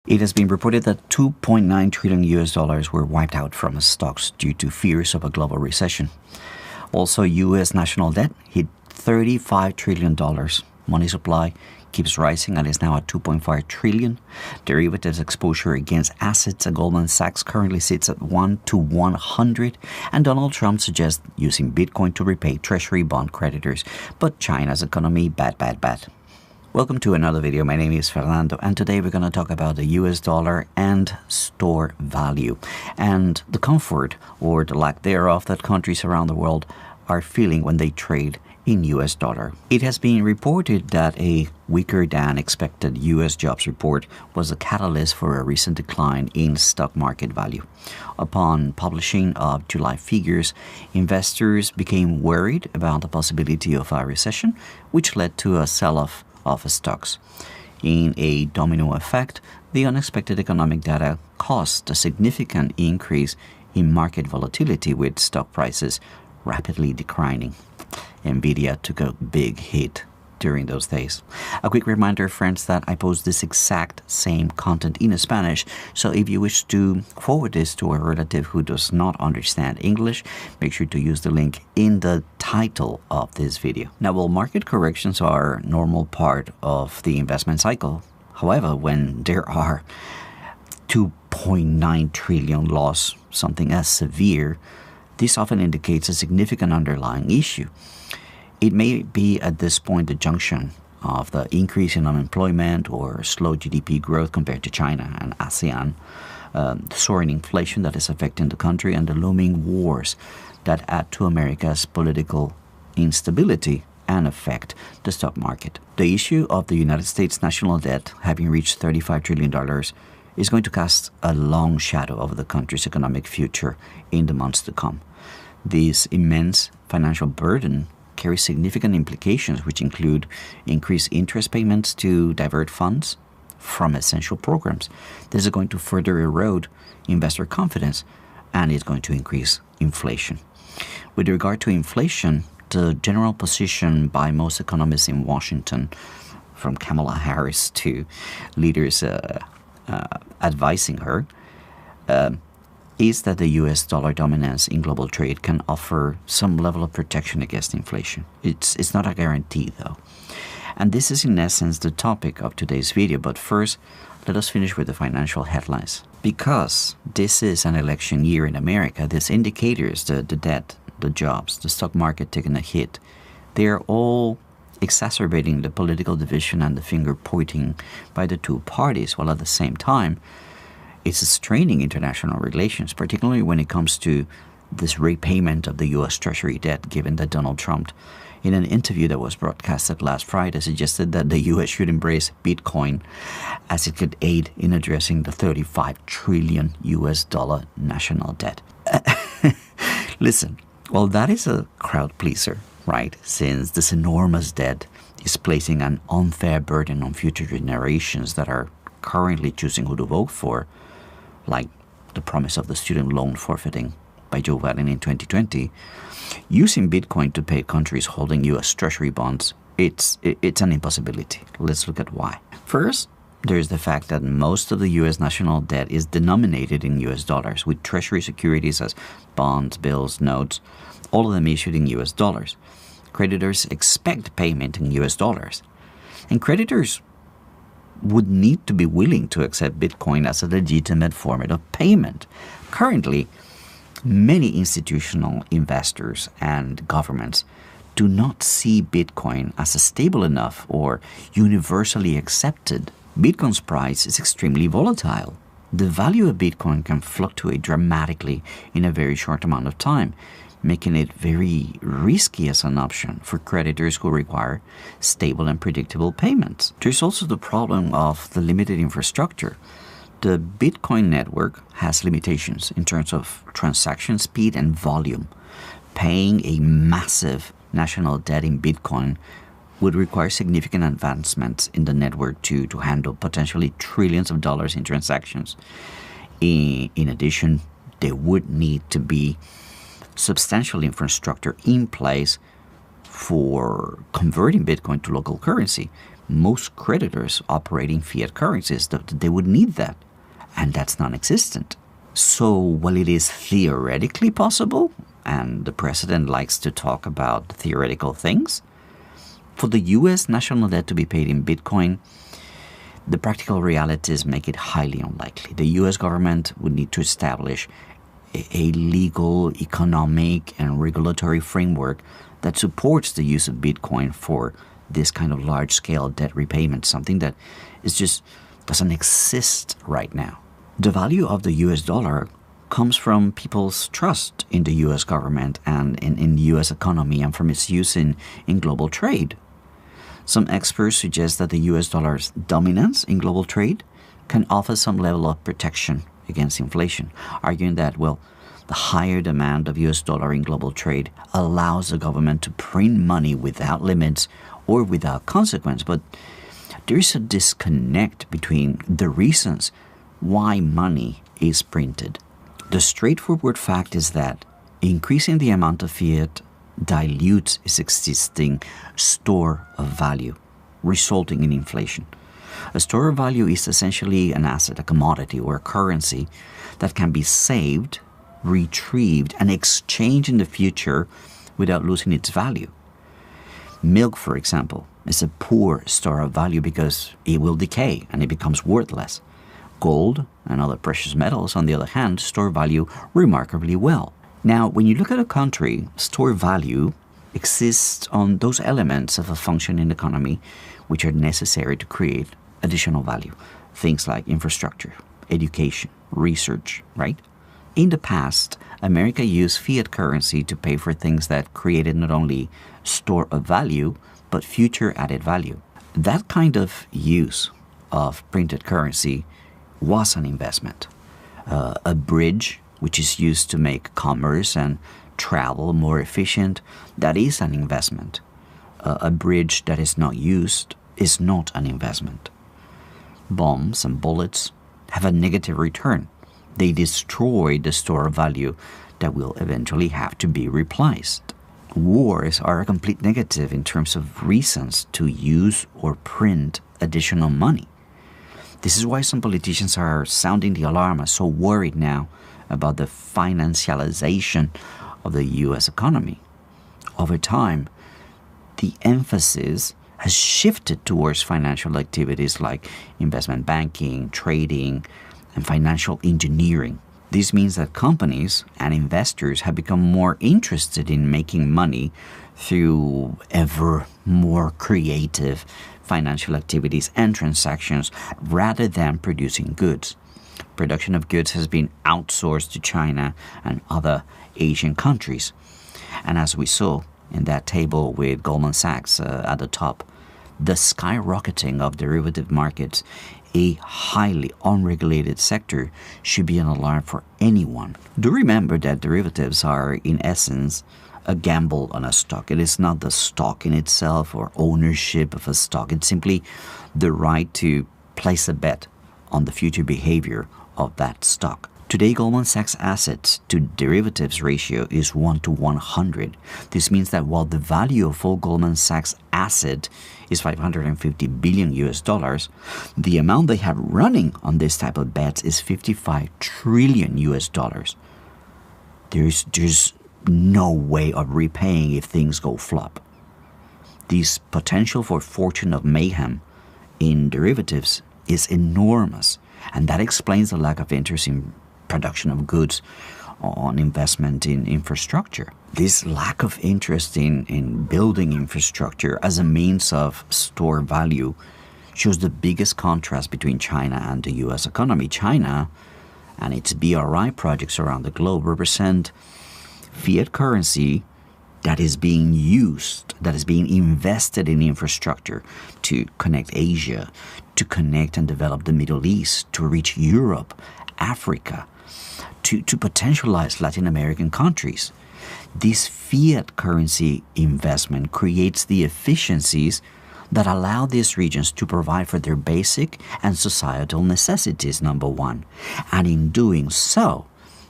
It has been reported that 2.9 trillion US dollars were wiped out from stocks due to fears of a global recession. Also, US national debt hit $35 trillion. Money supply keeps rising and is now at 2.5 trillion. Derivatives exposure against assets at Goldman Sachs currently sits at 1 to 100. And Donald Trump suggests using Bitcoin to repay Treasury bond creditors. But China's economy, bad. Welcome to another video. My name is Fernando, and today we're going to talk about the US dollar and store value and the comfort or the lack thereof that countries around the world are feeling when they trade in US dollar. It has been reported that a weaker than expected US jobs report was a catalyst for a recent decline in stock market value. Upon publishing of July figures, investors became worried about the possibility of a recession, which led to a sell-off of stocks. In a domino effect, the unexpected economic data caused a significant increase in market volatility, with stock prices rapidly declining. Nvidia took a big hit during those days. A quick reminder, friends, that I post this exact same content in Spanish, so if you wish to forward this to a relative who does not understand English, make sure to use the link in the title of this video. Now, while market corrections are a normal part of the investment cycle, however, when there are 2.9 trillion loss, something as severe, this often indicates a significant underlying issue. It may be at this point the junction of the increase in unemployment or slow GDP growth compared to China and ASEAN, the soaring inflation that is affecting the country, and the looming wars that add to America's political instability and affect the stock market. The issue of the United States national debt having reached $35 trillion is going to cast a long shadow over the country's economic future in the months to come. This immense financial burden carries significant implications, which include increased interest payments to divert funds from essential programs. This is going to further erode investor confidence, and is going to increase inflation. With regard to inflation, the general position by most economists in Washington, from Kamala Harris to leaders advising her, is that the US dollar dominance in global trade can offer some level of protection against inflation. It's not a guarantee, though. And this is in essence the topic of today's video. But first, let us finish with the financial headlines. Because this is an election year in America, these indicators, the debt, the jobs, the stock market taking a hit, they are all exacerbating the political division and the finger pointing by the two parties, while at the same time, it's straining international relations, particularly when it comes to this repayment of the U.S. Treasury debt, given that Donald Trump, in an interview that was broadcasted last Friday, suggested that the U.S. should embrace Bitcoin as it could aid in addressing the $35 trillion US dollar national debt. Listen, well, that is a crowd pleaser, right? Since this enormous debt is placing an unfair burden on future generations that are currently choosing who to vote for, like the promise of the student loan forfeiting by Joe Biden in 2020, using Bitcoin to pay countries holding U.S. Treasury bonds, it's an impossibility. Let's look at why. First, there's the fact that most of the U.S. national debt is denominated in U.S. dollars, with Treasury securities as bonds, bills, notes, all of them issued in U.S. dollars. Creditors expect payment in U.S. dollars, and creditors would need to be willing to accept Bitcoin as a legitimate form of payment. Currently, many institutional investors and governments do not see Bitcoin as a stable enough or universally accepted. Bitcoin's price is extremely volatile. The value of Bitcoin can fluctuate dramatically in a very short amount of time, making it very risky as an option for creditors who require stable and predictable payments. There's also the problem of the limited infrastructure. The Bitcoin network has limitations in terms of transaction speed and volume. Paying a massive national debt in Bitcoin would require significant advancements in the network to handle potentially trillions of dollars in transactions. In addition, there would need to be substantial infrastructure in place for converting Bitcoin to local currency, most creditors operate in fiat currencies. They would need that, and that's non-existent. So while it is theoretically possible, and the president likes to talk about theoretical things, for the U.S. national debt to be paid in Bitcoin, the practical realities make it highly unlikely. The U.S. government would need to establish a legal, economic, and regulatory framework that supports the use of Bitcoin for this kind of large-scale debt repayment, something that is just doesn't exist right now. The value of the U.S. dollar comes from people's trust in the U.S. government and in the U.S. economy and from its use in global trade. Some experts suggest that the U.S. dollar's dominance in global trade can offer some level of protection against inflation, arguing that, well, the higher demand of U.S. dollar in global trade allows the government to print money without limits or without consequence. But there is a disconnect between the reasons why money is printed. The straightforward fact is that increasing the amount of fiat dilutes its existing store of value, resulting in inflation. A store of value is essentially an asset, a commodity, or a currency that can be saved, retrieved, and exchanged in the future without losing its value. Milk, for example, is a poor store of value because it will decay and it becomes worthless. Gold and other precious metals, on the other hand, store value remarkably well. Now, when you look at a country, store value exists on those elements of a functioning economy which are necessary to create additional value. Things like infrastructure, education, research, right? In the past, America used fiat currency to pay for things that created not only store of value, but future added value. That kind of use of printed currency was an investment. A bridge, which is used to make commerce and travel more efficient, that is an investment. A bridge that is not used is not an investment. Bombs and bullets have a negative return. They destroy the store of value that will eventually have to be replaced. Wars are a complete negative in terms of reasons to use or print additional money. This is why some politicians are sounding the alarm, are so worried now about the financialization of the U.S. economy. Over time, the emphasis has shifted towards financial activities like investment banking, trading, and financial engineering. This means that companies and investors have become more interested in making money through ever more creative financial activities and transactions rather than producing goods. Production of goods has been outsourced to China and other Asian countries. And as we saw in that table with Goldman Sachs at the top, the skyrocketing of derivative markets, a highly unregulated sector, should be an alarm for anyone. Do remember that derivatives are, in essence, a gamble on a stock. It is not the stock in itself or ownership of a stock. It's simply the right to place a bet on the future behavior of that stock. Today, Goldman Sachs' assets to derivatives ratio is 1 to 100. This means that while the value of all Goldman Sachs asset is $550 billion US dollars, the amount they have running on this type of bets is 55 trillion US dollars. There's no way of repaying if things go flop. This potential for fortune of mayhem in derivatives is enormous, and that explains the lack of interest in production of goods on investment in infrastructure. This lack of interest in building infrastructure as a means of store value shows the biggest contrast between China and the U.S. economy. China and its BRI projects around the globe represent fiat currency that is being used, that is being invested in infrastructure to connect Asia, to connect and develop the Middle East, to reach Europe, Africa, to potentialize Latin American countries. This fiat currency investment creates the efficiencies that allow these regions to provide for their basic and societal necessities, number one. And in doing so,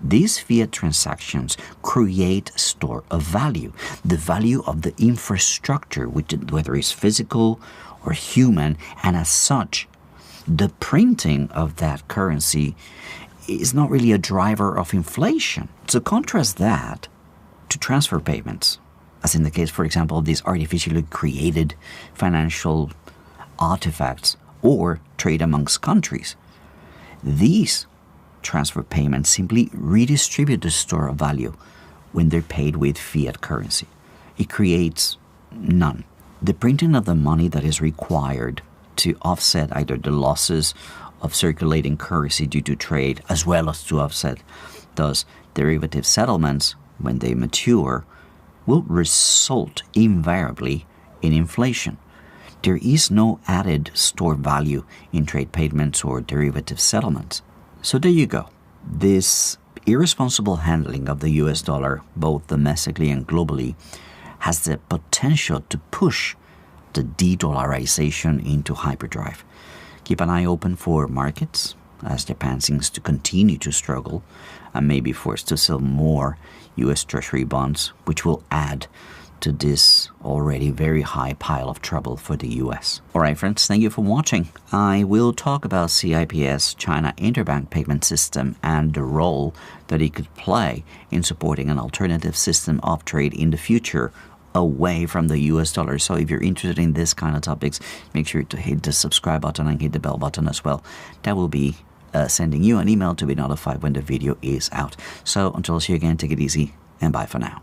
these fiat transactions create store of value, the value of the infrastructure, whether it's physical or human, and as such, the printing of that currency is not really a driver of inflation. So contrast that to transfer payments, as in the case, for example, of these artificially created financial artifacts or trade amongst countries. These transfer payments simply redistribute the store of value when they're paid with fiat currency. It creates none. The printing of the money that is required to offset either the losses of circulating currency due to trade, as well as to offset those derivative settlements when they mature, will result invariably in inflation. There is no added stored value in trade payments or derivative settlements. So there you go. This irresponsible handling of the US dollar, both domestically and globally, has the potential to push the de-dollarization into hyperdrive. Keep an eye open for markets as Japan seems to continue to struggle and may be forced to sell more US Treasury bonds, which will add to this already very high pile of trouble for the US. Alright friends, thank you for watching. I will talk about CIPS, China Interbank Payment System, and the role that it could play in supporting an alternative system of trade in the future away from the US dollar. So if you're interested in this kind of topics, make sure to hit the subscribe button and hit the bell button as well. That will be sending you an email to be notified when the video is out. So until I see you again, take it easy and bye for now.